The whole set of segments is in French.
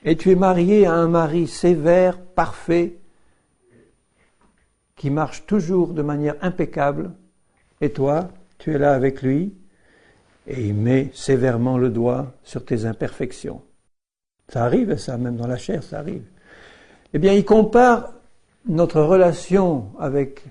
Et tu es marié à un mari sévère, parfait, qui marche toujours de manière impeccable, et toi, tu es là avec lui, et il met sévèrement le doigt sur tes imperfections. Ça arrive, ça, même dans la chair, ça arrive. Eh bien, il compare notre relation avec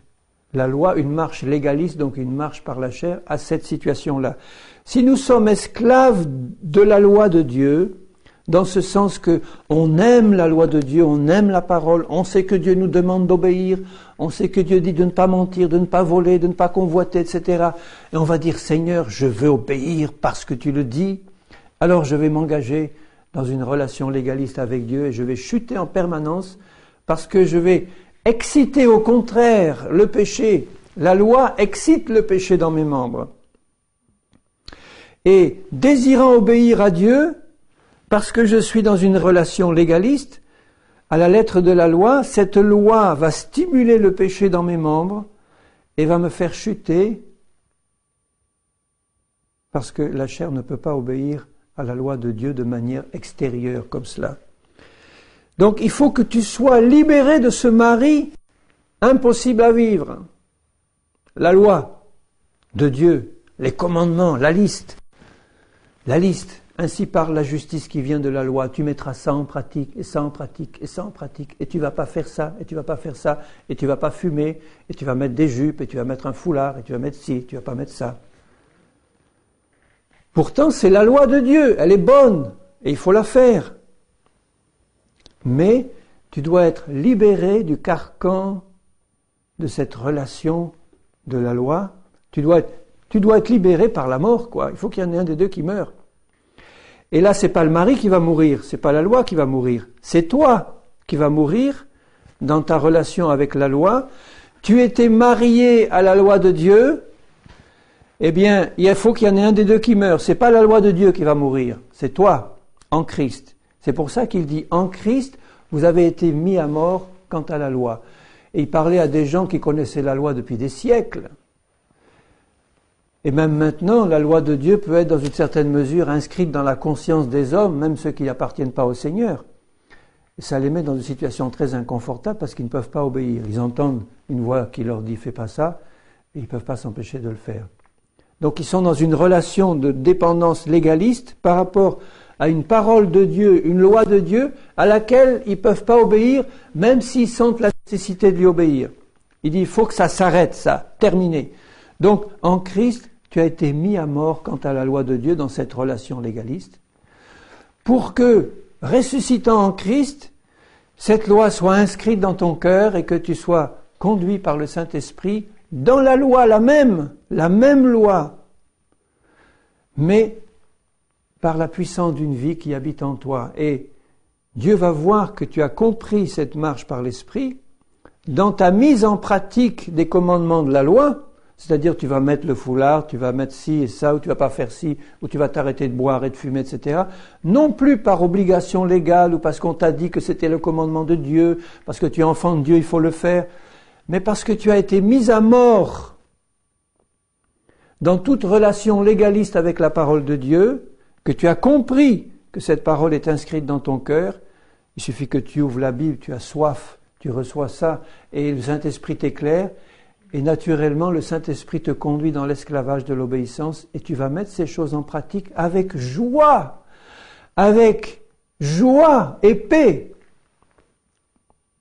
la loi, une marche légaliste, donc une marche par la chair, à cette situation-là. Si nous sommes esclaves de la loi de Dieu, dans ce sens que on aime la loi de Dieu, on aime la parole, on sait que Dieu nous demande d'obéir, on sait que Dieu dit de ne pas mentir, de ne pas voler, de ne pas convoiter, etc. Et on va dire, Seigneur, je veux obéir parce que tu le dis, alors je vais m'engager dans une relation légaliste avec Dieu et je vais chuter en permanence parce que je vais exciter au contraire le péché. La loi excite le péché dans mes membres. Et désirant obéir à Dieu, parce que je suis dans une relation légaliste, à la lettre de la loi, cette loi va stimuler le péché dans mes membres et va me faire chuter parce que la chair ne peut pas obéir à la loi de Dieu de manière extérieure comme cela. Donc il faut que tu sois libéré de ce mari impossible à vivre. La loi de Dieu, les commandements, la liste. Ainsi parle la justice qui vient de la loi. Tu mettras ça en pratique, et ça en pratique, et ça en pratique, et tu vas pas faire ça, et tu vas pas faire ça, et tu vas pas fumer, et tu vas mettre des jupes, et tu vas mettre un foulard, et tu vas mettre ci, et tu vas pas mettre ça. Pourtant, c'est la loi de Dieu, elle est bonne, et il faut la faire. Mais tu dois être libéré du carcan de cette relation de la loi. Tu dois être libéré par la mort, quoi. Il faut qu'il y en ait un des deux qui meure. Et là, c'est pas le mari qui va mourir, c'est pas la loi qui va mourir, c'est toi qui vas mourir dans ta relation avec la loi. Tu étais marié à la loi de Dieu, eh bien, il faut qu'il y en ait un des deux qui meure. C'est pas la loi de Dieu qui va mourir, c'est toi, en Christ. C'est pour ça qu'il dit, en Christ, vous avez été mis à mort quant à la loi. Et il parlait à des gens qui connaissaient la loi depuis des siècles. Et même maintenant, la loi de Dieu peut être dans une certaine mesure inscrite dans la conscience des hommes, même ceux qui n'appartiennent pas au Seigneur. Et ça les met dans une situation très inconfortable parce qu'ils ne peuvent pas obéir. Ils entendent une voix qui leur dit « fais pas ça » et ils ne peuvent pas s'empêcher de le faire. Donc ils sont dans une relation de dépendance légaliste par rapport à une parole de Dieu, une loi de Dieu à laquelle ils ne peuvent pas obéir même s'ils sentent la nécessité de lui obéir. Il dit « il faut que ça s'arrête, ça, terminé ». Donc en Christ, tu as été mis à mort quant à la loi de Dieu dans cette relation légaliste, pour que, ressuscitant en Christ, cette loi soit inscrite dans ton cœur et que tu sois conduit par le Saint-Esprit dans la loi, la même loi, mais par la puissance d'une vie qui habite en toi. Et Dieu va voir que tu as compris cette marche par l'Esprit dans ta mise en pratique des commandements de la loi. C'est-à-dire tu vas mettre le foulard, tu vas mettre ci et ça, ou tu vas pas faire ci, ou tu vas t'arrêter de boire et de fumer, etc. Non plus par obligation légale, ou parce qu'on t'a dit que c'était le commandement de Dieu, parce que tu es enfant de Dieu, il faut le faire, mais parce que tu as été mis à mort dans toute relation légaliste avec la parole de Dieu, que tu as compris que cette parole est inscrite dans ton cœur. Il suffit que tu ouvres la Bible, tu as soif, tu reçois ça, et le Saint-Esprit t'éclaire. Et naturellement, le Saint-Esprit te conduit dans l'esclavage de l'obéissance et tu vas mettre ces choses en pratique avec joie et paix.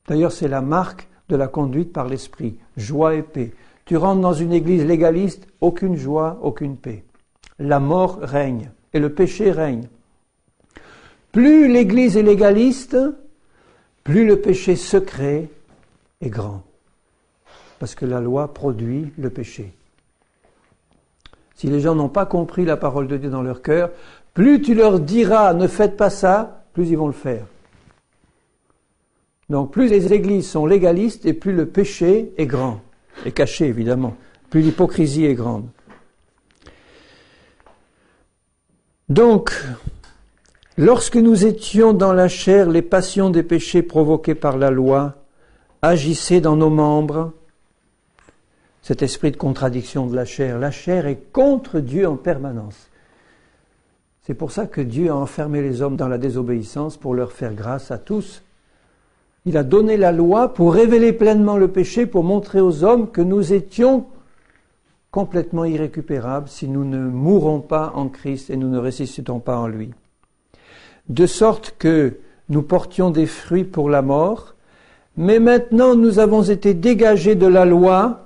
D'ailleurs, c'est la marque de la conduite par l'Esprit, joie et paix. Tu rentres dans une église légaliste, aucune joie, aucune paix. La mort règne et le péché règne. Plus l'église est légaliste, plus le péché secret est grand. Parce que la loi produit le péché. Si les gens n'ont pas compris la parole de Dieu dans leur cœur, plus tu leur diras « ne faites pas ça », plus ils vont le faire. Donc plus les églises sont légalistes et plus le péché est grand, et caché évidemment, plus l'hypocrisie est grande. Donc, lorsque nous étions dans la chair, les passions des péchés provoqués par la loi agissaient dans nos membres. Cet esprit de contradiction de la chair est contre Dieu en permanence. C'est pour ça que Dieu a enfermé les hommes dans la désobéissance pour leur faire grâce à tous. Il a donné la loi pour révéler pleinement le péché, pour montrer aux hommes que nous étions complètement irrécupérables si nous ne mourons pas en Christ et nous ne ressuscitons pas en lui. De sorte que nous portions des fruits pour la mort, mais maintenant nous avons été dégagés de la loi,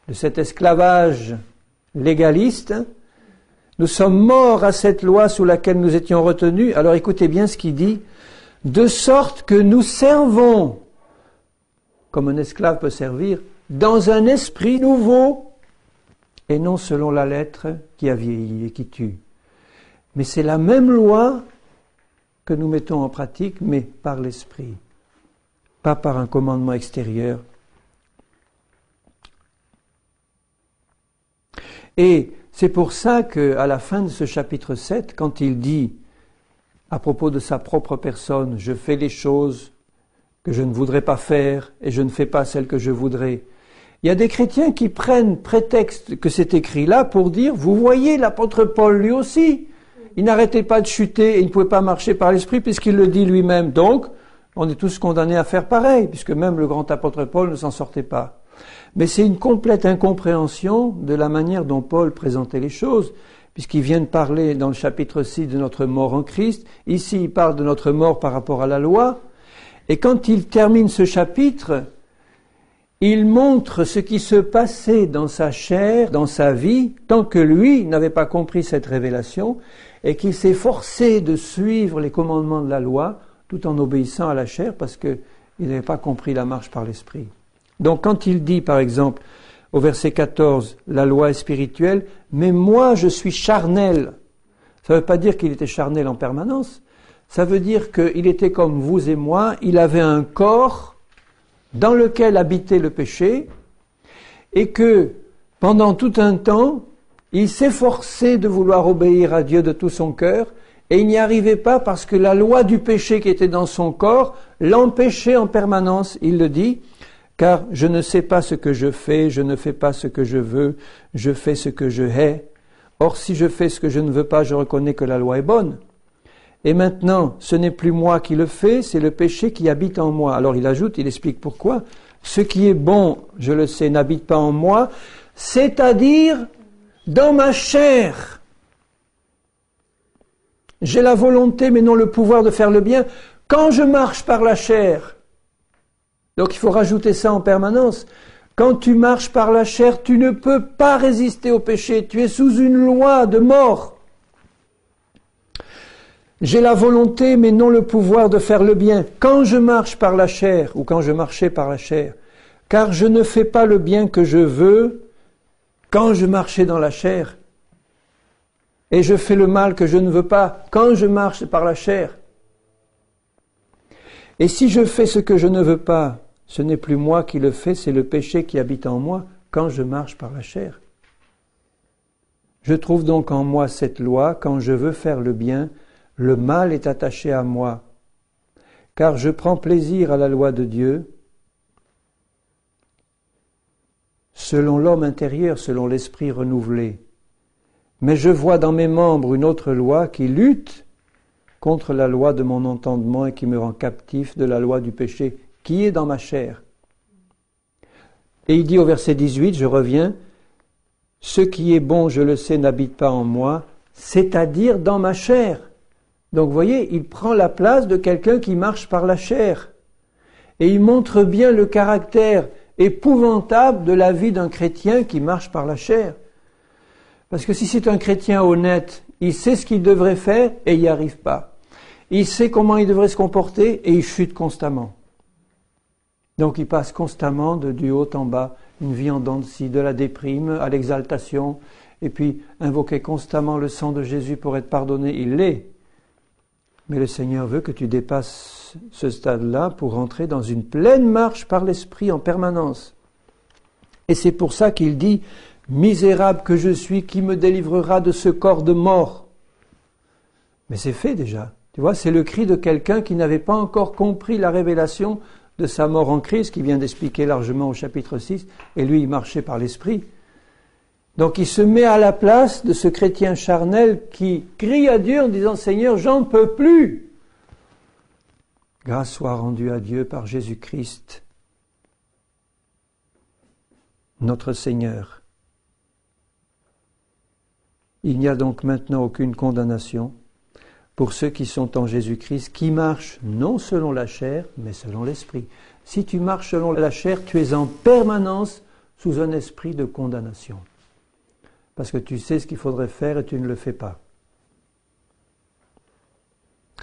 de cet esclavage légaliste. Nous sommes morts à cette loi sous laquelle nous étions retenus. Alors écoutez bien ce qu'il dit. De sorte que nous servons, comme un esclave peut servir, dans un esprit nouveau, et non selon la lettre qui a vieilli et qui tue. Mais c'est la même loi que nous mettons en pratique, mais par l'esprit, pas par un commandement extérieur. Et c'est pour ça qu'à la fin de ce chapitre 7, quand il dit, à propos de sa propre personne, « Je fais les choses que je ne voudrais pas faire et je ne fais pas celles que je voudrais », il y a des chrétiens qui prennent prétexte que c'est écrit là pour dire, vous voyez, l'apôtre Paul lui aussi, il n'arrêtait pas de chuter et il ne pouvait pas marcher par l'esprit puisqu'il le dit lui-même. Donc, on est tous condamnés à faire pareil, puisque même le grand apôtre Paul ne s'en sortait pas. Mais c'est une complète incompréhension de la manière dont Paul présentait les choses, puisqu'il vient de parler dans le chapitre 6 de notre mort en Christ. Ici, il parle de notre mort par rapport à la loi. Et quand il termine ce chapitre, il montre ce qui se passait dans sa chair, dans sa vie, tant que lui n'avait pas compris cette révélation et qu'il s'est forcé de suivre les commandements de la loi tout en obéissant à la chair parce qu'il n'avait pas compris la marche par l'esprit. Donc quand il dit, par exemple, au verset 14, la loi est spirituelle, mais moi je suis charnel. Ça ne veut pas dire qu'il était charnel en permanence. Ça veut dire qu'il était comme vous et moi, il avait un corps dans lequel habitait le péché, et que pendant tout un temps, il s'efforçait de vouloir obéir à Dieu de tout son cœur, et il n'y arrivait pas parce que la loi du péché qui était dans son corps l'empêchait en permanence, il le dit, car je ne sais pas ce que je fais, je ne fais pas ce que je veux, je fais ce que je hais. Or si je fais ce que je ne veux pas, je reconnais que la loi est bonne. Et maintenant, ce n'est plus moi qui le fais, c'est le péché qui habite en moi. Alors il ajoute, il explique pourquoi. Ce qui est bon, je le sais, n'habite pas en moi, c'est-à-dire dans ma chair. J'ai la volonté, mais non le pouvoir de faire le bien, quand je marche par la chair. Donc il faut rajouter ça en permanence. Quand tu marches par la chair, tu ne peux pas résister au péché. Tu es sous une loi de mort. J'ai la volonté, mais non le pouvoir de faire le bien. Quand je marche par la chair, ou quand je marchais par la chair, car je ne fais pas le bien que je veux quand je marchais dans la chair. Et je fais le mal que je ne veux pas quand je marche par la chair. Et si je fais ce que je ne veux pas, ce n'est plus moi qui le fais, c'est le péché qui habite en moi quand je marche par la chair. Je trouve donc en moi cette loi, quand je veux faire le bien, le mal est attaché à moi, car je prends plaisir à la loi de Dieu, selon l'homme intérieur, selon l'esprit renouvelé. Mais je vois dans mes membres une autre loi qui lutte contre la loi de mon entendement et qui me rend captif de la loi du péché qui est dans ma chair. Et il dit au verset 18, je reviens, « Ce qui est bon, je le sais, n'habite pas en moi, c'est-à-dire dans ma chair. » Donc vous voyez, il prend la place de quelqu'un qui marche par la chair. Et il montre bien le caractère épouvantable de la vie d'un chrétien qui marche par la chair. Parce que si c'est un chrétien honnête, il sait ce qu'il devrait faire et il n'y arrive pas. Il sait comment il devrait se comporter et il chute constamment. Donc il passe constamment du haut en bas, une vie en dents de scie, de la déprime à l'exaltation, et puis invoquer constamment le sang de Jésus pour être pardonné, il l'est. Mais le Seigneur veut que tu dépasses ce stade-là pour rentrer dans une pleine marche par l'Esprit en permanence. Et c'est pour ça qu'il dit « Misérable que je suis, qui me délivrera de ce corps de mort ?» Mais c'est fait déjà. Tu vois, c'est le cri de quelqu'un qui n'avait pas encore compris la révélation de sa mort en Christ, qui vient d'expliquer largement au chapitre 6, et lui, il marchait par l'Esprit. Donc il se met à la place de ce chrétien charnel qui crie à Dieu en disant « Seigneur, j'en peux plus !» Grâce soit rendue à Dieu par Jésus-Christ, notre Seigneur. Il n'y a donc maintenant aucune condamnation pour ceux qui sont en Jésus-Christ, qui marchent non selon la chair, mais selon l'esprit. Si tu marches selon la chair, tu es en permanence sous un esprit de condamnation. Parce que tu sais ce qu'il faudrait faire et tu ne le fais pas.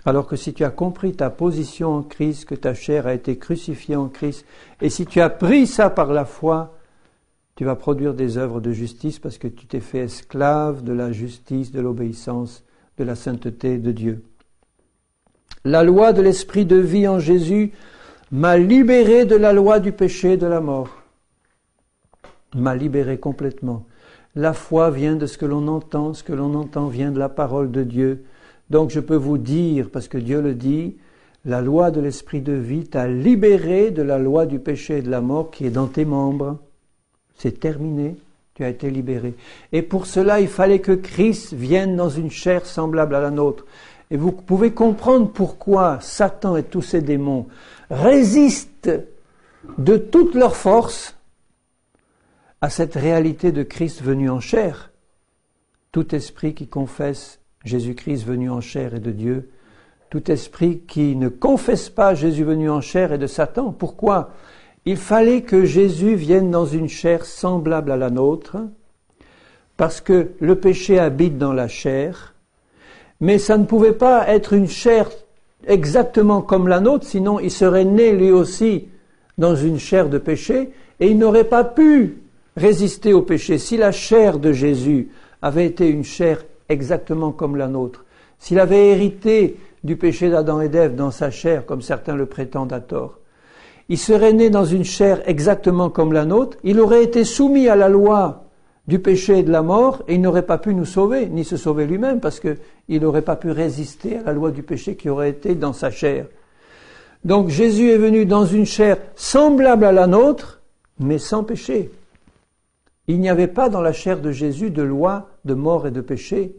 Alors que si tu as compris ta position en Christ, que ta chair a été crucifiée en Christ, et si tu as pris ça par la foi, tu vas produire des œuvres de justice parce que tu t'es fait esclave de la justice, de l'obéissance, de la sainteté de Dieu. La loi de l'esprit de vie en Jésus m'a libéré de la loi du péché et de la mort. M'a libéré complètement. La foi vient de ce que l'on entend vient de la parole de Dieu. Donc je peux vous dire, parce que Dieu le dit, la loi de l'esprit de vie t'a libéré de la loi du péché et de la mort qui est dans tes membres. C'est terminé, tu as été libéré. Et pour cela, il fallait que Christ vienne dans une chair semblable à la nôtre. Et vous pouvez comprendre pourquoi Satan et tous ses démons résistent de toute leur force à cette réalité de Christ venu en chair. Tout esprit qui confesse Jésus-Christ venu en chair est de Dieu. Tout esprit qui ne confesse pas Jésus venu en chair est de Satan. Pourquoi ? Il fallait que Jésus vienne dans une chair semblable à la nôtre, parce que le péché habite dans la chair, mais ça ne pouvait pas être une chair exactement comme la nôtre, sinon il serait né lui aussi dans une chair de péché, et il n'aurait pas pu résister au péché. Si la chair de Jésus avait été une chair exactement comme la nôtre, s'il avait hérité du péché d'Adam et d'Ève dans sa chair, comme certains le prétendent à tort, il serait né dans une chair exactement comme la nôtre, il aurait été soumis à la loi du péché et de la mort, et il n'aurait pas pu nous sauver, ni se sauver lui-même, parce qu'il n'aurait pas pu résister à la loi du péché qui aurait été dans sa chair. Donc Jésus est venu dans une chair semblable à la nôtre, mais sans péché. Il n'y avait pas dans la chair de Jésus de loi de mort et de péché.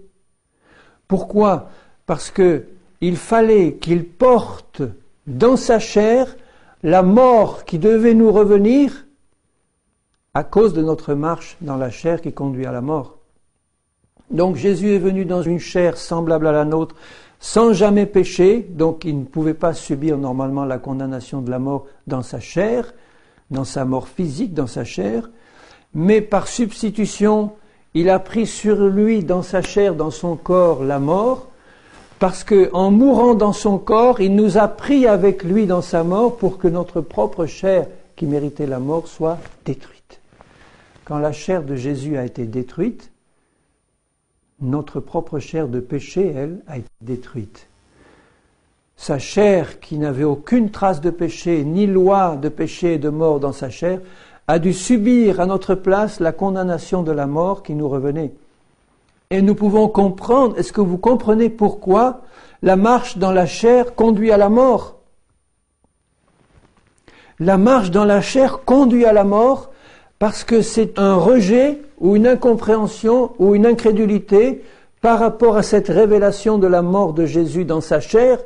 Pourquoi ? Parce que il fallait qu'il porte dans sa chair la mort qui devait nous revenir à cause de notre marche dans la chair qui conduit à la mort. Donc Jésus est venu dans une chair semblable à la nôtre, sans jamais pécher, donc il ne pouvait pas subir normalement la condamnation de la mort dans sa chair, dans sa mort physique, dans sa chair, mais par substitution, il a pris sur lui, dans sa chair, dans son corps, la mort, parce qu'en mourant dans son corps, il nous a pris avec lui dans sa mort pour que notre propre chair, qui méritait la mort, soit détruite. Quand la chair de Jésus a été détruite, notre propre chair de péché, elle, a été détruite. Sa chair, qui n'avait aucune trace de péché, ni loi de péché et de mort dans sa chair, a dû subir à notre place la condamnation de la mort qui nous revenait. Et nous pouvons comprendre, est-ce que vous comprenez pourquoi la marche dans la chair conduit à la mort ? La marche dans la chair conduit à la mort parce que c'est un rejet ou une incompréhension ou une incrédulité par rapport à cette révélation de la mort de Jésus dans sa chair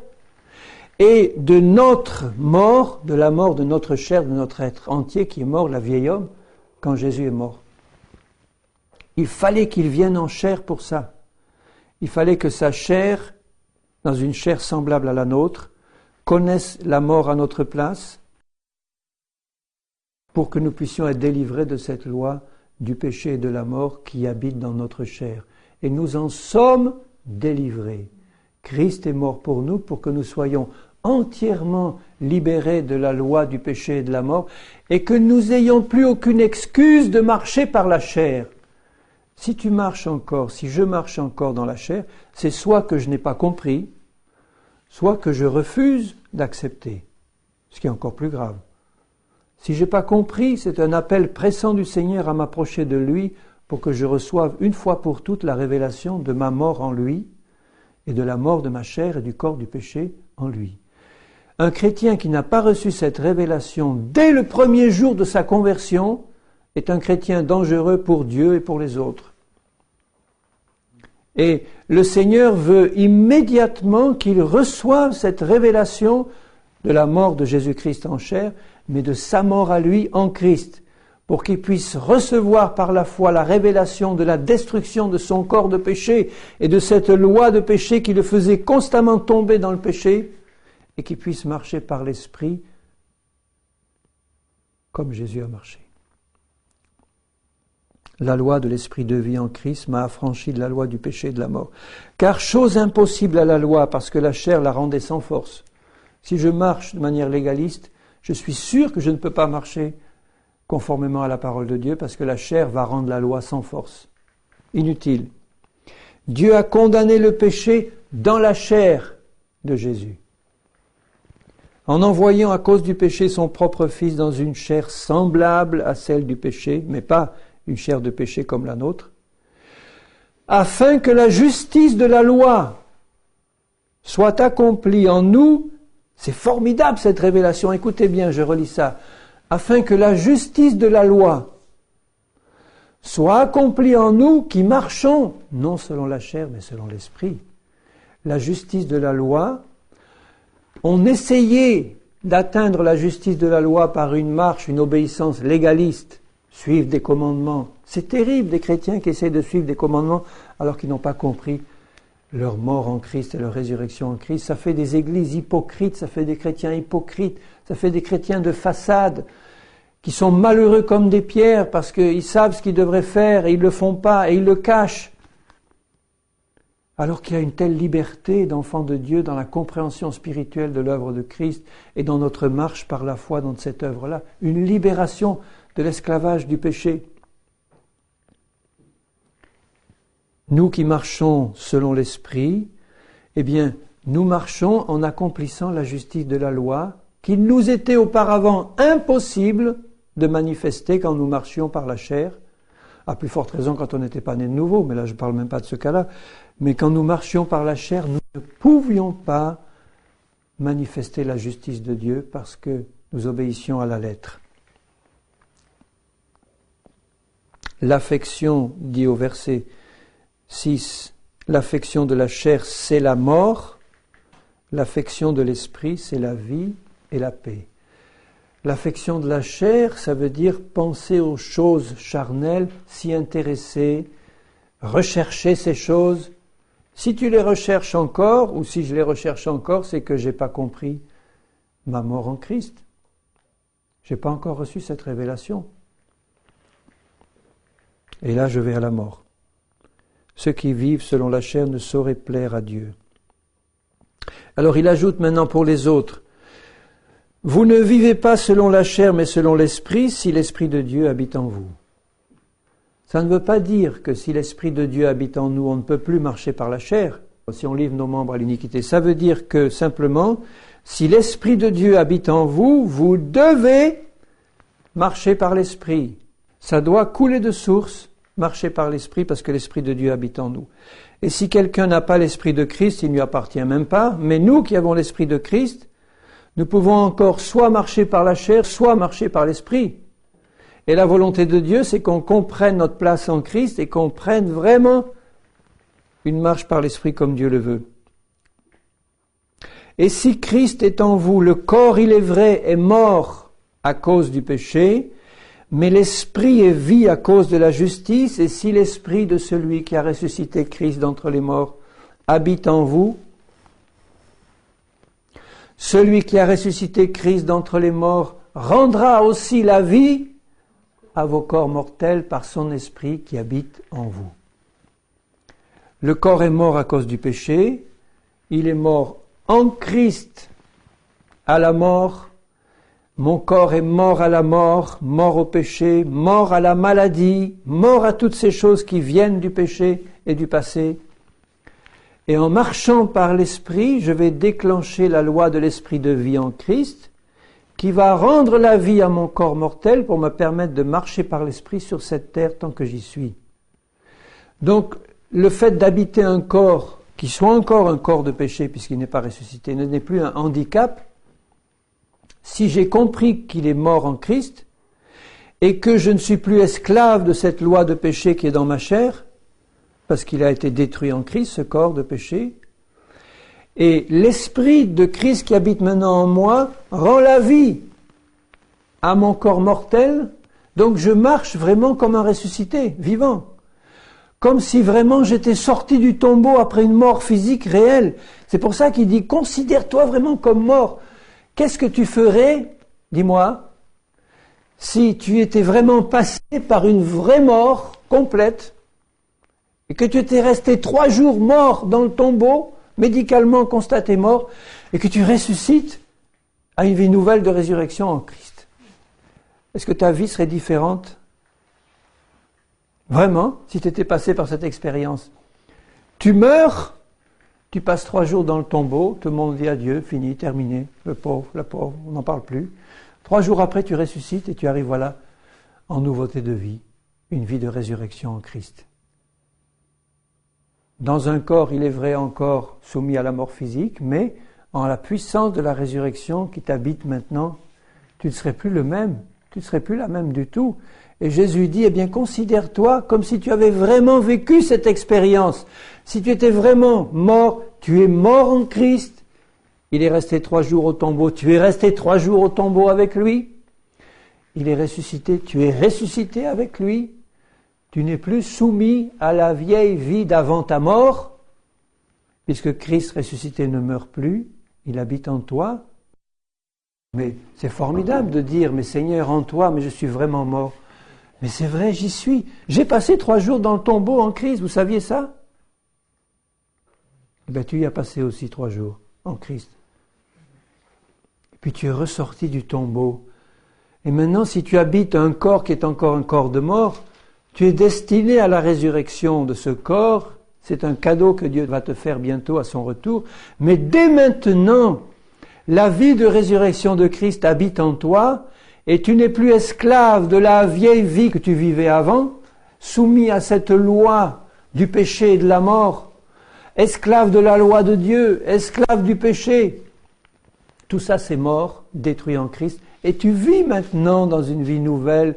et de notre mort, de la mort de notre chair, de notre être entier qui est mort, la vieille homme, quand Jésus est mort. Il fallait qu'il vienne en chair pour ça. Il fallait que sa chair, dans une chair semblable à la nôtre, connaisse la mort à notre place pour que nous puissions être délivrés de cette loi du péché et de la mort qui habite dans notre chair. Et nous en sommes délivrés. Christ est mort pour nous pour que nous soyons entièrement libérés de la loi du péché et de la mort et que nous n'ayons plus aucune excuse de marcher par la chair. Si tu marches encore, si je marche encore dans la chair, c'est soit que je n'ai pas compris, soit que je refuse d'accepter, ce qui est encore plus grave. Si je n'ai pas compris, c'est un appel pressant du Seigneur à m'approcher de lui pour que je reçoive une fois pour toutes la révélation de ma mort en lui et de la mort de ma chair et du corps du péché en lui. Un chrétien qui n'a pas reçu cette révélation dès le premier jour de sa conversion est un chrétien dangereux pour Dieu et pour les autres. Et le Seigneur veut immédiatement qu'il reçoive cette révélation de la mort de Jésus-Christ en chair, mais de sa mort à lui en Christ, pour qu'il puisse recevoir par la foi la révélation de la destruction de son corps de péché et de cette loi de péché qui le faisait constamment tomber dans le péché, et qu'il puisse marcher par l'Esprit comme Jésus a marché. La loi de l'Esprit de vie en Christ m'a affranchi de la loi du péché et de la mort. Car chose impossible à la loi, parce que la chair la rendait sans force. Si je marche de manière légaliste, je suis sûr que je ne peux pas marcher conformément à la parole de Dieu, parce que la chair va rendre la loi sans force. Inutile. Dieu a condamné le péché dans la chair de Jésus, en envoyant à cause du péché son propre Fils dans une chair semblable à celle du péché, mais pas une chair de péché comme la nôtre, afin que la justice de la loi soit accomplie en nous. C'est formidable cette révélation, écoutez bien, je relis ça. Afin que la justice de la loi soit accomplie en nous qui marchons, non selon la chair, mais selon l'esprit. La justice de la loi, on essayait d'atteindre la justice de la loi par une marche, une obéissance légaliste, suivre des commandements. C'est terrible des chrétiens qui essaient de suivre des commandements alors qu'ils n'ont pas compris leur mort en Christ et leur résurrection en Christ. Ça fait des églises hypocrites, ça fait des chrétiens hypocrites, ça fait des chrétiens de façade qui sont malheureux comme des pierres parce qu'ils savent ce qu'ils devraient faire et ils ne le font pas et ils le cachent. Alors qu'il y a une telle liberté d'enfants de Dieu dans la compréhension spirituelle de l'œuvre de Christ et dans notre marche par la foi dans cette œuvre-là, une libération de l'esclavage du péché. Nous qui marchons selon l'Esprit, eh bien, nous marchons en accomplissant la justice de la loi qu'il nous était auparavant impossible de manifester quand nous marchions par la chair, à plus forte raison quand on n'était pas né de nouveau, mais là je ne parle même pas de ce cas-là, mais quand nous marchions par la chair, nous ne pouvions pas manifester la justice de Dieu parce que nous obéissions à la lettre. L'affection, dit au verset 6, l'affection de la chair, c'est la mort, l'affection de l'esprit, c'est la vie et la paix. L'affection de la chair, ça veut dire penser aux choses charnelles, s'y intéresser, rechercher ces choses. Si tu les recherches encore, ou si je les recherche encore, c'est que je n'ai pas compris ma mort en Christ. Je n'ai pas encore reçu cette révélation. Et là, je vais à la mort. Ceux qui vivent selon la chair ne sauraient plaire à Dieu. Alors il ajoute maintenant pour les autres, vous ne vivez pas selon la chair, mais selon l'Esprit, si l'Esprit de Dieu habite en vous. Ça ne veut pas dire que si l'Esprit de Dieu habite en nous, on ne peut plus marcher par la chair, si on livre nos membres à l'iniquité. Ça veut dire que, simplement, si l'Esprit de Dieu habite en vous, vous devez marcher par l'Esprit. Ça doit couler de source, marcher par l'Esprit, parce que l'Esprit de Dieu habite en nous. Et si quelqu'un n'a pas l'Esprit de Christ, il ne lui appartient même pas. Mais nous qui avons l'Esprit de Christ, nous pouvons encore soit marcher par la chair, soit marcher par l'Esprit. Et la volonté de Dieu, c'est qu'on comprenne notre place en Christ et qu'on prenne vraiment une marche par l'Esprit comme Dieu le veut. Et si Christ est en vous, le corps, il est vrai, est mort à cause du péché, mais l'Esprit est vie à cause de la justice, et si l'Esprit de celui qui a ressuscité Christ d'entre les morts habite en vous, celui qui a ressuscité Christ d'entre les morts rendra aussi la vie à vos corps mortels par son Esprit qui habite en vous. Le corps est mort à cause du péché, il est mort en Christ à la mort. Mon corps est mort à la mort, mort au péché, mort à la maladie, mort à toutes ces choses qui viennent du péché et du passé. Et en marchant par l'Esprit, je vais déclencher la loi de l'Esprit de vie en Christ, qui va rendre la vie à mon corps mortel pour me permettre de marcher par l'Esprit sur cette terre tant que j'y suis. Donc, le fait d'habiter un corps qui soit encore un corps de péché puisqu'il n'est pas ressuscité, n'est plus un handicap. Si j'ai compris qu'il est mort en Christ, et que je ne suis plus esclave de cette loi de péché qui est dans ma chair, parce qu'il a été détruit en Christ, ce corps de péché. Et l'Esprit de Christ qui habite maintenant en moi rend la vie à mon corps mortel. Donc je marche vraiment comme un ressuscité, vivant. Comme si vraiment j'étais sorti du tombeau après une mort physique réelle. C'est pour ça qu'il dit, considère-toi vraiment comme mort. Qu'est-ce que tu ferais, dis-moi, si tu étais vraiment passé par une vraie mort complète, et que tu étais resté 3 jours mort dans le tombeau, médicalement constaté mort, et que tu ressuscites à une vie nouvelle de résurrection en Christ. Est-ce que ta vie serait différente? Vraiment, si tu étais passé par cette expérience. Tu meurs, tu passes 3 jours dans le tombeau, tout le monde dit adieu, fini, terminé, le pauvre, la pauvre, on n'en parle plus. 3 jours après, tu ressuscites et tu arrives, voilà, en nouveauté de vie, une vie de résurrection en Christ. Dans un corps, il est vrai, encore soumis à la mort physique, mais en la puissance de la résurrection qui t'habite maintenant, tu ne serais plus le même, tu ne serais plus la même du tout. Et Jésus dit, eh bien, considère-toi comme si tu avais vraiment vécu cette expérience. Si tu étais vraiment mort, tu es mort en Christ. Il est resté 3 jours au tombeau, tu es resté 3 jours au tombeau avec lui. Il est ressuscité, tu es ressuscité avec lui. Tu n'es plus soumis à la vieille vie d'avant ta mort, puisque Christ ressuscité ne meurt plus, il habite en toi. Mais c'est formidable de dire, mais Seigneur, en toi, mais je suis vraiment mort. Mais c'est vrai, j'y suis. J'ai passé 3 jours dans le tombeau en Christ, vous saviez ça? Eh bien, tu y as passé aussi 3 jours en Christ. Et puis tu es ressorti du tombeau. Et maintenant, si tu habites un corps qui est encore un corps de mort, tu es destiné à la résurrection de ce corps. C'est un cadeau que Dieu va te faire bientôt à son retour. Mais dès maintenant, la vie de résurrection de Christ habite en toi et tu n'es plus esclave de la vieille vie que tu vivais avant, soumis à cette loi du péché et de la mort, esclave de la loi de Dieu, esclave du péché. Tout ça, c'est mort, détruit en Christ. Et tu vis maintenant dans une vie nouvelle.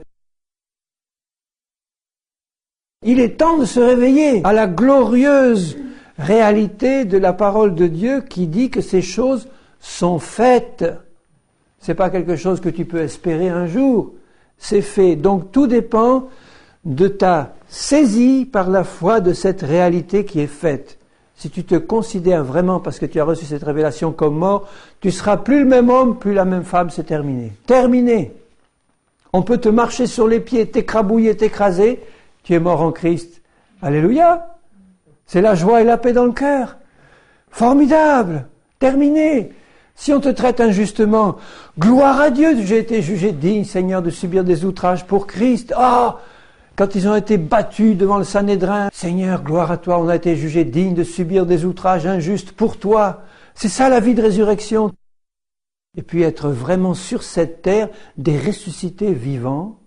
Il est temps de se réveiller à la glorieuse réalité de la parole de Dieu qui dit que ces choses sont faites. C'est pas quelque chose que tu peux espérer un jour. C'est fait. Donc tout dépend de ta saisie par la foi de cette réalité qui est faite. Si tu te considères vraiment, parce que tu as reçu cette révélation comme mort, tu seras plus le même homme, plus la même femme, c'est terminé. Terminé. On peut te marcher sur les pieds, t'écrabouiller, t'écraser. Tu es mort en Christ. Alléluia. C'est la joie et la paix dans le cœur. Formidable. Terminé. Si on te traite injustement, gloire à Dieu, j'ai été jugé digne, Seigneur, de subir des outrages pour Christ. Ah, quand ils ont été battus devant le Sanhédrin, Seigneur, gloire à toi, on a été jugé digne de subir des outrages injustes pour toi. C'est ça la vie de résurrection. Et puis être vraiment sur cette terre des ressuscités vivants,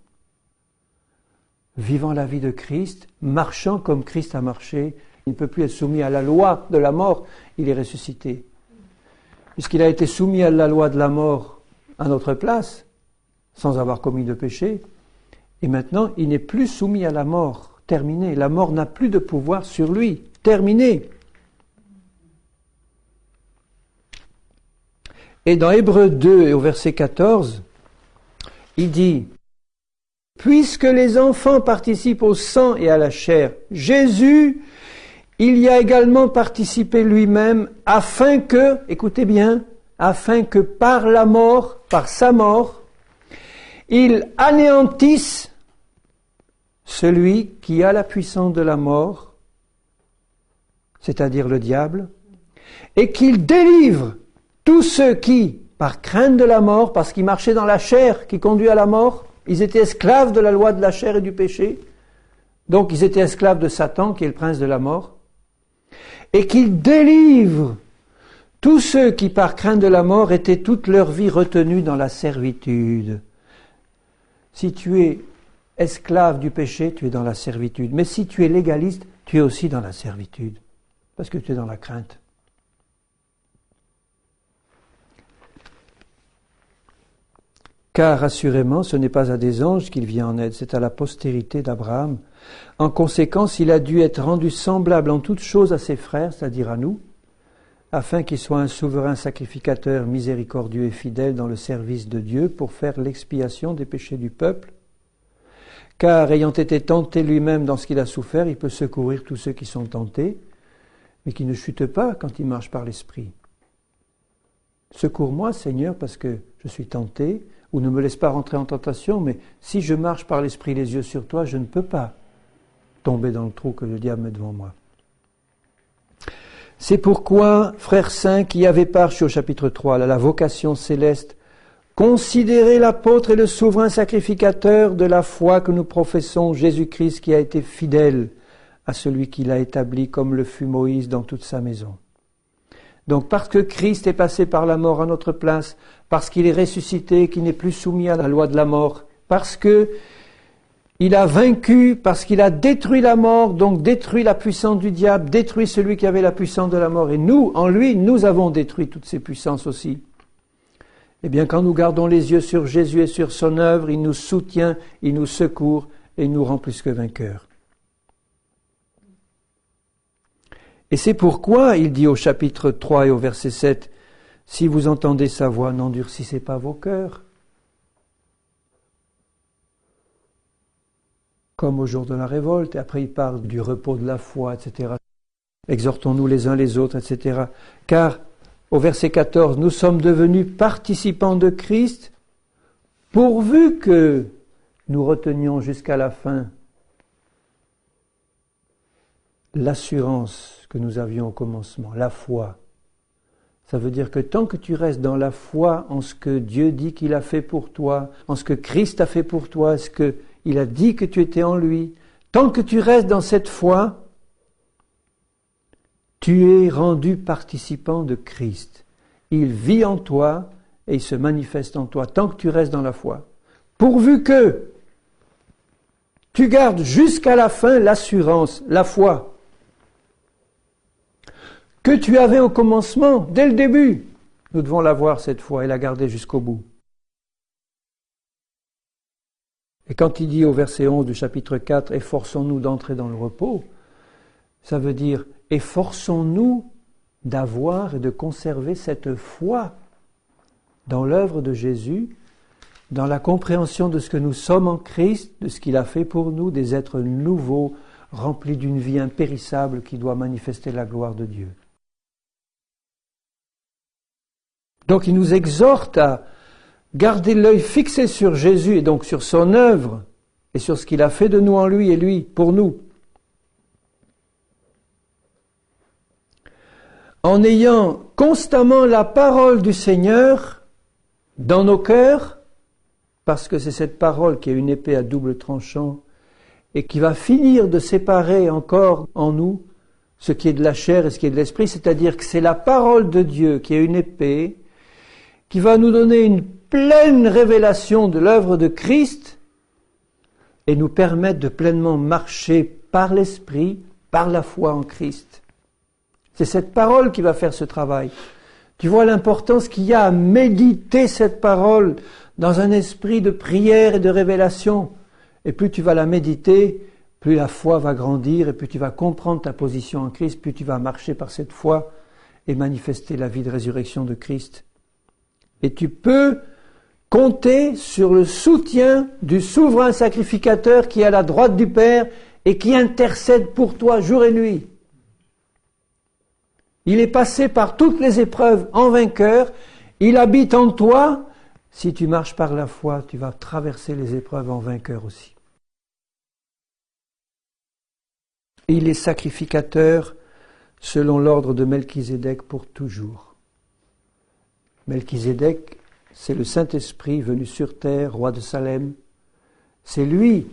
vivant la vie de Christ, marchant comme Christ a marché. Il ne peut plus être soumis à la loi de la mort, il est ressuscité. Puisqu'il a été soumis à la loi de la mort à notre place, sans avoir commis de péché, et maintenant il n'est plus soumis à la mort, terminé. La mort n'a plus de pouvoir sur lui, terminé. Et dans Hébreux 2 et au verset 14, il dit: puisque les enfants participent au sang et à la chair, Jésus, il y a également participé lui-même afin que, écoutez bien, afin que par la mort, par sa mort, il anéantisse celui qui a la puissance de la mort, c'est-à-dire le diable, et qu'il délivre tous ceux qui, par crainte de la mort, parce qu'ils marchaient dans la chair qui conduit à la mort, ils étaient esclaves de la loi de la chair et du péché. Donc ils étaient esclaves de Satan, qui est le prince de la mort. Et qu'il délivre tous ceux qui, par crainte de la mort, étaient toute leur vie retenus dans la servitude. Si tu es esclave du péché, tu es dans la servitude. Mais si tu es légaliste, tu es aussi dans la servitude. Parce que tu es dans la crainte. Car assurément, ce n'est pas à des anges qu'il vient en aide, c'est à la postérité d'Abraham. En conséquence, il a dû être rendu semblable en toutes choses à ses frères, c'est-à-dire à nous, afin qu'il soit un souverain sacrificateur miséricordieux et fidèle dans le service de Dieu pour faire l'expiation des péchés du peuple. Car ayant été tenté lui-même dans ce qu'il a souffert, il peut secourir tous ceux qui sont tentés, mais qui ne chutent pas quand ils marchent par l'Esprit. Secours-moi, Seigneur, parce que je suis tenté, ou ne me laisse pas rentrer en tentation, mais si je marche par l'Esprit les yeux sur toi, je ne peux pas tomber dans le trou que le diable met devant moi. C'est pourquoi, frères saints, qui avez part, je suis au chapitre 3, là, la vocation céleste, considérez l'apôtre et le souverain sacrificateur de la foi que nous professons, Jésus-Christ, qui a été fidèle à celui qui l'a établi comme le fut Moïse dans toute sa maison. Donc parce que Christ est passé par la mort à notre place, parce qu'il est ressuscité, qu'il n'est plus soumis à la loi de la mort, parce que il a vaincu, parce qu'il a détruit la mort, donc détruit la puissance du diable, détruit celui qui avait la puissance de la mort. Et nous, en lui, nous avons détruit toutes ces puissances aussi. Eh bien, quand nous gardons les yeux sur Jésus et sur son œuvre, il nous soutient, il nous secourt et il nous rend plus que vainqueurs. Et c'est pourquoi il dit au chapitre 3 et au verset 7, « Si vous entendez sa voix, n'endurcissez pas vos cœurs. » Comme au jour de la révolte, et après il parle du repos de la foi, etc. Exhortons-nous les uns les autres, etc. Car, au verset 14, nous sommes devenus participants de Christ, pourvu que nous retenions jusqu'à la fin l'assurance que nous avions au commencement, la foi. Ça veut dire que tant que tu restes dans la foi en ce que Dieu dit qu'il a fait pour toi, en ce que Christ a fait pour toi, ce qu'il a dit que tu étais en lui, tant que tu restes dans cette foi, tu es rendu participant de Christ. Il vit en toi et il se manifeste en toi, tant que tu restes dans la foi. Pourvu que tu gardes jusqu'à la fin l'assurance, la foi, que tu avais au commencement, dès le début. Nous devons l'avoir cette foi et la garder jusqu'au bout. Et quand il dit au verset 11 du chapitre 4, « Efforçons-nous d'entrer dans le repos », ça veut dire « Efforçons-nous d'avoir et de conserver cette foi dans l'œuvre de Jésus, dans la compréhension de ce que nous sommes en Christ, de ce qu'il a fait pour nous, des êtres nouveaux, remplis d'une vie impérissable qui doit manifester la gloire de Dieu. » Donc il nous exhorte à garder l'œil fixé sur Jésus et donc sur son œuvre et sur ce qu'il a fait de nous en lui et lui pour nous. En ayant constamment la parole du Seigneur dans nos cœurs, parce que c'est cette parole qui est une épée à double tranchant et qui va finir de séparer encore en nous ce qui est de la chair et ce qui est de l'esprit, c'est-à-dire que c'est la parole de Dieu qui est une épée qui va nous donner une pleine révélation de l'œuvre de Christ et nous permettre de pleinement marcher par l'Esprit, par la foi en Christ. C'est cette parole qui va faire ce travail. Tu vois l'importance qu'il y a à méditer cette parole dans un esprit de prière et de révélation. Et plus tu vas la méditer, plus la foi va grandir et plus tu vas comprendre ta position en Christ, plus tu vas marcher par cette foi et manifester la vie de résurrection de Christ. Et tu peux compter sur le soutien du souverain sacrificateur qui est à la droite du Père et qui intercède pour toi jour et nuit. Il est passé par toutes les épreuves en vainqueur, il habite en toi. Si tu marches par la foi, tu vas traverser les épreuves en vainqueur aussi. Il est sacrificateur selon l'ordre de Melchizedek pour toujours. Melchizedek, c'est le Saint-Esprit venu sur terre, roi de Salem. C'est lui,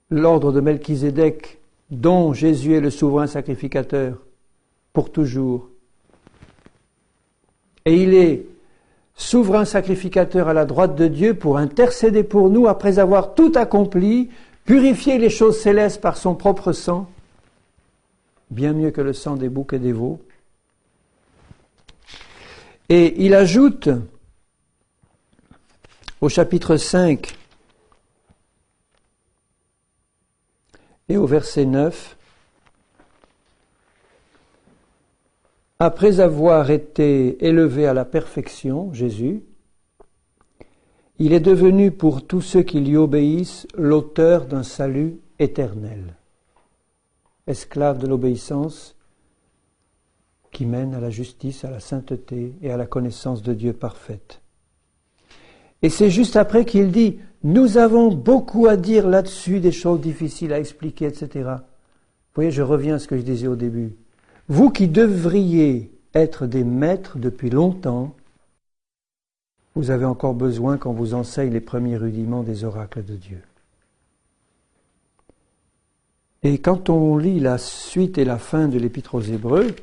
l'ordre de Melchizedek, dont Jésus est le souverain sacrificateur, pour toujours. Et il est souverain sacrificateur à la droite de Dieu pour intercéder pour nous après avoir tout accompli, purifié les choses célestes par son propre sang, bien mieux que le sang des boucs et des veaux. Et il ajoute Au chapitre 5 et au verset 9, après avoir été élevé à la perfection, Jésus, il est devenu pour tous ceux qui lui obéissent l'auteur d'un salut éternel. Esclave de l'obéissance qui mène à la justice, à la sainteté et à la connaissance de Dieu parfaite. Et c'est juste après qu'il dit, nous avons beaucoup à dire là-dessus, des choses difficiles à expliquer, etc. Vous voyez, je reviens à ce que je disais au début. Vous qui devriez être des maîtres depuis longtemps, vous avez encore besoin qu'on vous enseigne les premiers rudiments des oracles de Dieu. Et quand on lit la suite et la fin de l'Épître aux Hébreux,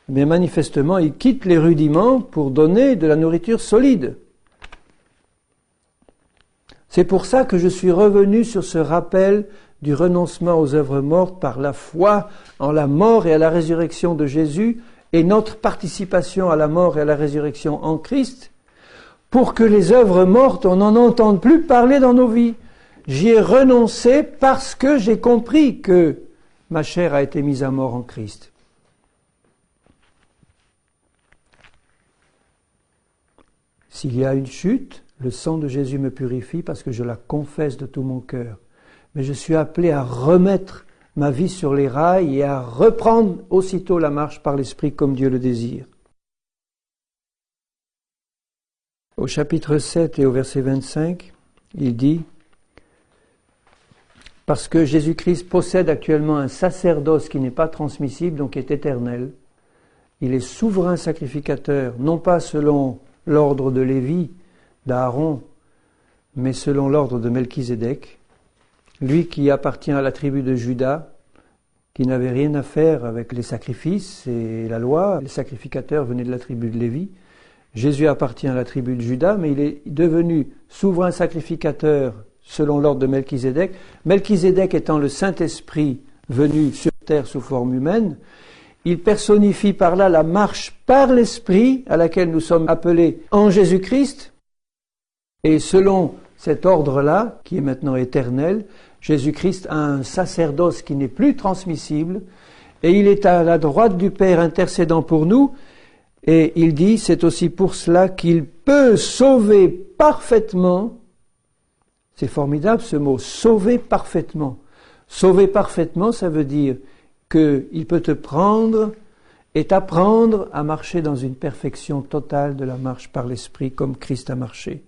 mais manifestement, il quitte les rudiments pour donner de la nourriture solide. C'est pour ça que je suis revenu sur ce rappel du renoncement aux œuvres mortes par la foi en la mort et à la résurrection de Jésus et notre participation à la mort et à la résurrection en Christ, pour que les œuvres mortes, on n'en entende plus parler dans nos vies. J'y ai renoncé parce que j'ai compris que ma chair a été mise à mort en Christ. S'il y a une chute, le sang de Jésus me purifie parce que je la confesse de tout mon cœur. Mais je suis appelé à remettre ma vie sur les rails et à reprendre aussitôt la marche par l'Esprit comme Dieu le désire. Au chapitre 7 et au verset 25, il dit « Parce que Jésus-Christ possède actuellement un sacerdoce qui n'est pas transmissible, donc est éternel, il est souverain sacrificateur, non pas selon l'ordre de Lévi, d'Aaron, mais selon l'ordre de Melchizedek, lui qui appartient à la tribu de Juda, qui n'avait rien à faire avec les sacrifices et la loi. Les sacrificateurs venaient de la tribu de Lévi. Jésus appartient à la tribu de Juda, mais il est devenu souverain sacrificateur selon l'ordre de Melchizedek. Melchizedek étant le Saint-Esprit venu sur terre sous forme humaine, il personnifie par là la marche par l'Esprit à laquelle nous sommes appelés en Jésus-Christ. Et selon cet ordre-là, qui est maintenant éternel, Jésus-Christ a un sacerdoce qui n'est plus transmissible, et il est à la droite du Père intercédant pour nous, et il dit, c'est aussi pour cela qu'il peut sauver parfaitement, c'est formidable ce mot, sauver parfaitement. Sauver parfaitement, ça veut dire qu'il peut te prendre et t'apprendre à marcher dans une perfection totale de la marche par l'Esprit comme Christ a marché.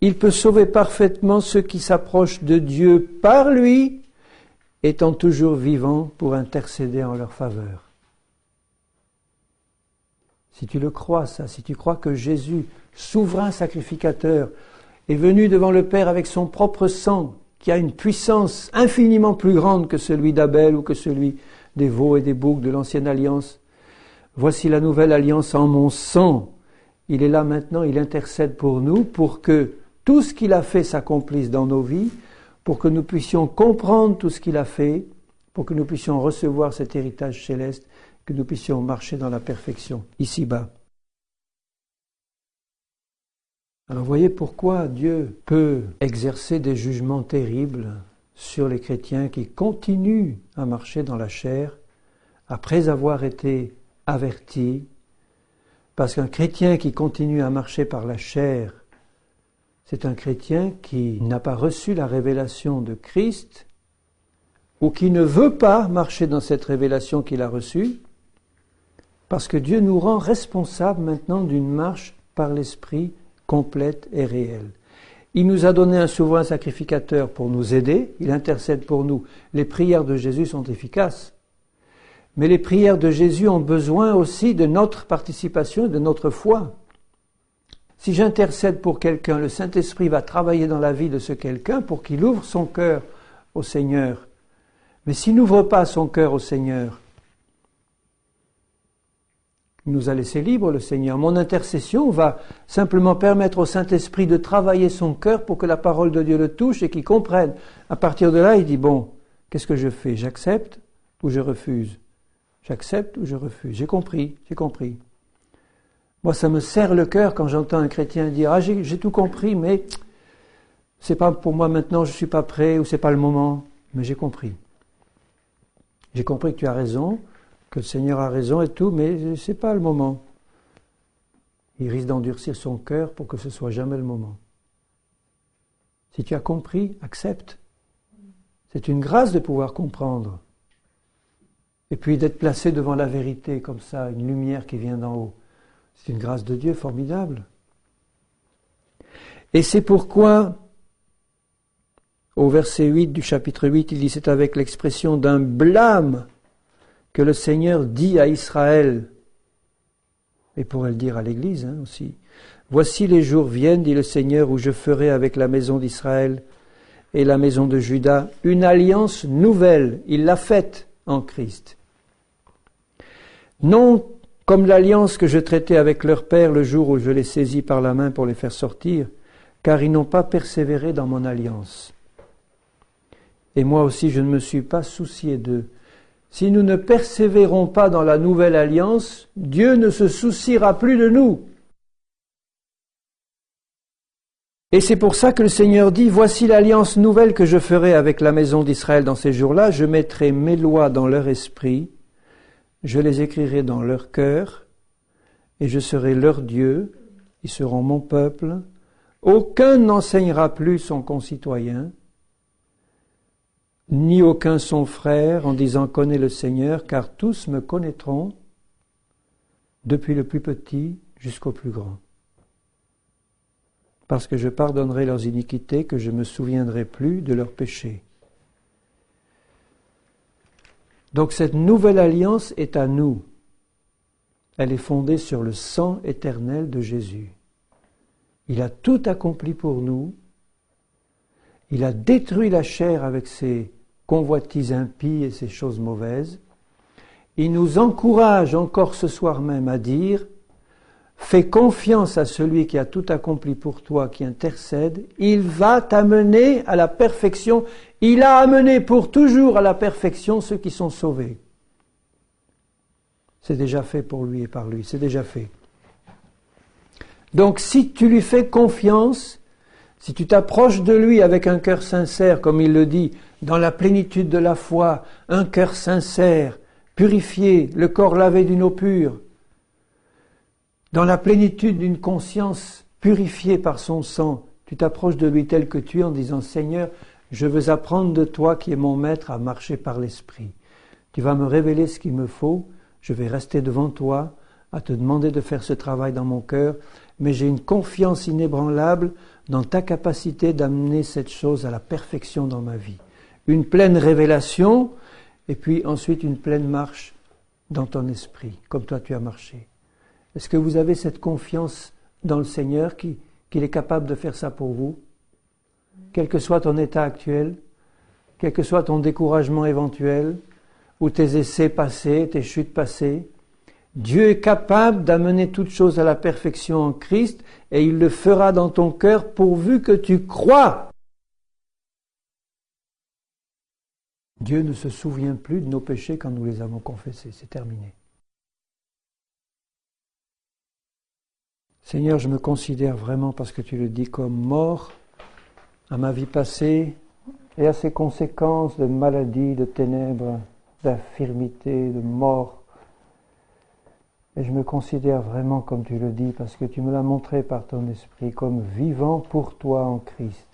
Il peut sauver parfaitement ceux qui s'approchent de Dieu par lui, étant toujours vivants pour intercéder en leur faveur. Si tu le crois, ça, si tu crois que Jésus, souverain sacrificateur, est venu devant le Père avec son propre sang, qui a une puissance infiniment plus grande que celui d'Abel ou que celui des veaux et des boucs de l'ancienne alliance. Voici la nouvelle alliance en mon sang. Il est là maintenant, il intercède pour nous, pour que tout ce qu'il a fait s'accomplisse dans nos vies, pour que nous puissions comprendre tout ce qu'il a fait, pour que nous puissions recevoir cet héritage céleste, que nous puissions marcher dans la perfection, ici-bas. Alors voyez pourquoi Dieu peut exercer des jugements terribles sur les chrétiens qui continuent à marcher dans la chair, après avoir été avertis, parce qu'un chrétien qui continue à marcher par la chair, c'est un chrétien qui n'a pas reçu la révélation de Christ ou qui ne veut pas marcher dans cette révélation qu'il a reçue, parce que Dieu nous rend responsables maintenant d'une marche par l'Esprit complète et réelle. Il nous a donné un souverain sacrificateur pour nous aider, il intercède pour nous. Les prières de Jésus sont efficaces, mais les prières de Jésus ont besoin aussi de notre participation et de notre foi. Si j'intercède pour quelqu'un, le Saint-Esprit va travailler dans la vie de ce quelqu'un pour qu'il ouvre son cœur au Seigneur. Mais s'il n'ouvre pas son cœur au Seigneur, il nous a laissé libre le Seigneur. Mon intercession va simplement permettre au Saint-Esprit de travailler son cœur pour que la parole de Dieu le touche et qu'il comprenne. À partir de là, il dit, bon, qu'est-ce que je fais? J'accepte ou je refuse? J'accepte ou je refuse? J'ai compris. Moi, ça me serre le cœur quand j'entends un chrétien dire « Ah, j'ai tout compris, mais c'est pas pour moi maintenant, je suis pas prêt, ou c'est pas le moment. Mais j'ai compris. J'ai compris que tu as raison, que le Seigneur a raison et tout, mais c'est pas le moment. Il risque d'endurcir son cœur pour que ce soit jamais le moment. Si tu as compris, accepte. C'est une grâce de pouvoir comprendre. Et puis d'être placé devant la vérité comme ça, une lumière qui vient d'en haut. C'est une grâce de Dieu formidable. Et c'est pourquoi, au verset 8 du chapitre 8, il dit, c'est avec l'expression d'un blâme que le Seigneur dit à Israël, et pourrait le dire à l'Église aussi, voici les jours viennent, dit le Seigneur, où je ferai avec la maison d'Israël et la maison de Juda une alliance nouvelle. Il l'a faite en Christ. Non comme l'alliance que je traitais avec leur père le jour où je les saisis par la main pour les faire sortir, car ils n'ont pas persévéré dans mon alliance. Et moi aussi je ne me suis pas soucié d'eux. Si nous ne persévérons pas dans la nouvelle alliance, Dieu ne se souciera plus de nous. Et c'est pour ça que le Seigneur dit, voici l'alliance nouvelle que je ferai avec la maison d'Israël dans ces jours-là, je mettrai mes lois dans leur esprit, je les écrirai dans leur cœur, et je serai leur Dieu, ils seront mon peuple. Aucun n'enseignera plus son concitoyen, ni aucun son frère, en disant « Connais le Seigneur », car tous me connaîtront, depuis le plus petit jusqu'au plus grand. Parce que je pardonnerai leurs iniquités, que je ne me souviendrai plus de leurs péchés. Donc cette nouvelle alliance est à nous. Elle est fondée sur le sang éternel de Jésus. Il a tout accompli pour nous. Il a détruit la chair avec ses convoitises impies et ses choses mauvaises. Il nous encourage encore ce soir même à dire « Fais confiance à celui qui a tout accompli pour toi, qui intercède. Il va t'amener à la perfection. Il a amené pour toujours à la perfection ceux qui sont sauvés. » C'est déjà fait pour lui et par lui. C'est déjà fait. Donc si tu lui fais confiance, si tu t'approches de lui avec un cœur sincère, comme il le dit, dans la plénitude de la foi, un cœur sincère, purifié, le corps lavé d'une eau pure, dans la plénitude d'une conscience purifiée par son sang, tu t'approches de lui tel que tu es en disant « Seigneur, je veux apprendre de toi qui es mon maître à marcher par l'Esprit. Tu vas me révéler ce qu'il me faut, je vais rester devant toi, à te demander de faire ce travail dans mon cœur, mais j'ai une confiance inébranlable dans ta capacité d'amener cette chose à la perfection dans ma vie. Une pleine révélation, et puis ensuite une pleine marche dans ton esprit, comme toi tu as marché. Est-ce que vous avez cette confiance dans le Seigneur qu'il est capable de faire ça pour vous? Quel que soit ton état actuel, quel que soit ton découragement éventuel, ou tes essais passés, tes chutes passées, Dieu est capable d'amener toute chose à la perfection en Christ et il le fera dans ton cœur pourvu que tu crois. Dieu ne se souvient plus de nos péchés quand nous les avons confessés. C'est terminé. Seigneur, je me considère vraiment, parce que tu le dis, comme mort à ma vie passée et à ses conséquences de maladie, de ténèbres, d'infirmité, de mort. Et je me considère vraiment, comme tu le dis, parce que tu me l'as montré par ton esprit, comme vivant pour toi en Christ.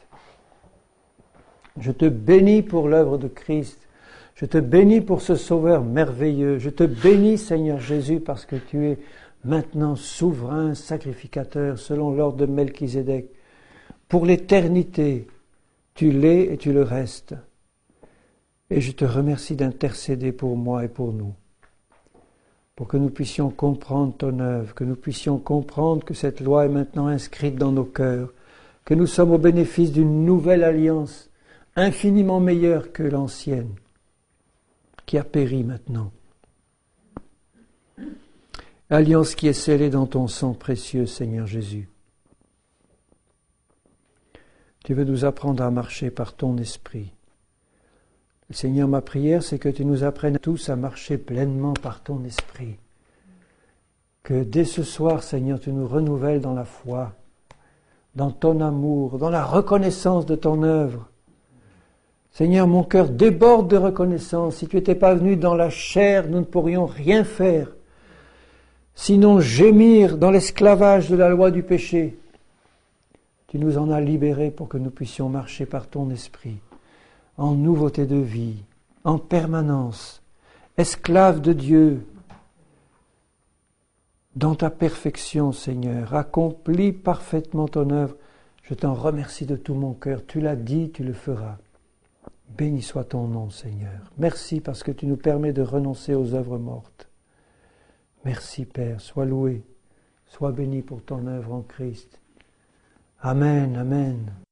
Je te bénis pour l'œuvre de Christ. Je te bénis pour ce Sauveur merveilleux. Je te bénis, Seigneur Jésus, parce que tu es maintenant souverain, sacrificateur, selon l'ordre de Melchizedek. Pour l'éternité, tu l'es et tu le restes. Et je te remercie d'intercéder pour moi et pour nous, pour que nous puissions comprendre ton œuvre, que nous puissions comprendre que cette loi est maintenant inscrite dans nos cœurs, que nous sommes au bénéfice d'une nouvelle alliance, infiniment meilleure que l'ancienne, qui a péri maintenant. Alliance qui est scellée dans ton sang précieux, Seigneur Jésus. Tu veux nous apprendre à marcher par ton esprit. Seigneur, ma prière, c'est que tu nous apprennes tous à marcher pleinement par ton esprit. Que dès ce soir, Seigneur, tu nous renouvelles dans la foi. dans ton amour, dans la reconnaissance de ton œuvre. Seigneur, mon cœur déborde de reconnaissance. Si tu n'étais pas venu dans la chair, nous ne pourrions rien faire, sinon gémir dans l'esclavage de la loi du péché. Tu nous en as libérés pour que nous puissions marcher par ton esprit, en nouveauté de vie, en permanence, esclaves de Dieu, dans ta perfection, Seigneur. Accomplis parfaitement ton œuvre. Je t'en remercie de tout mon cœur. Tu l'as dit, tu le feras. Béni soit ton nom, Seigneur. Merci parce que tu nous permets de renoncer aux œuvres mortes. Merci, Père. Sois loué. Sois béni pour ton œuvre en Christ. Amen, amen.